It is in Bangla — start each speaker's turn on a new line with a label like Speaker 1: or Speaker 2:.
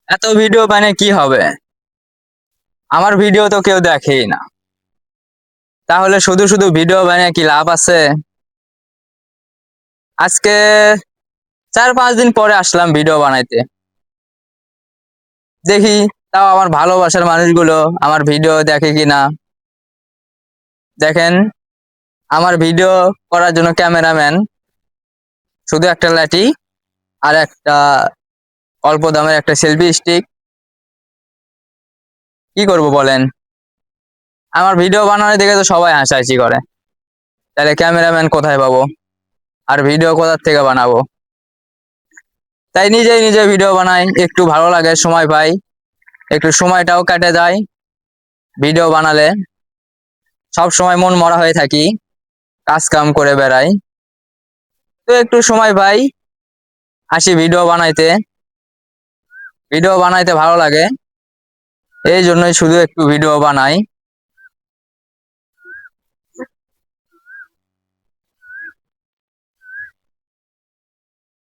Speaker 1: এত ভিডিও বানিয়ে কি হবে? আমার ভিডিও তো কেউ দেখেই না। তাহলে শুধু শুধু ভিডিও বানিয়ে কি লাভ আছে? আজকে 4-5 দিন পরে আসলাম ভিডিও বানাইতে। দেখি তাও আমার ভালোবাসার মানুষগুলো আমার ভিডিও দেখে কিনা। দেখেন, আমার ভিডিও করার জন্য ক্যামেরাম্যান, শুধু একটা লাঠি আর একটা অল্প দামের একটা সেলফি স্টিক। কি করব বলেন? আমার ভিডিও বানানো দেখে তো সবাই হাসাহাসি করে। তাহলে ক্যামেরাম্যান কোথায় পাবো? আর ভিডিও কোথা থেকে বানাবো? তাই নিজেই নিজে ভিডিও বানাই, একটু ভালো লাগে, সময় পাই, একটু সময়টাও কাটে যায় ভিডিও বানালে। সব সময় মন মরা হয়ে থাকি, কাজ কাম করে বেড়াই, তো একটু সময় পাই, আসি ভিডিও বানাইতে। ভিডিও বানাইতে ভালো লাগে, এই জন্যই শুধু একটু ভিডিও বানাই।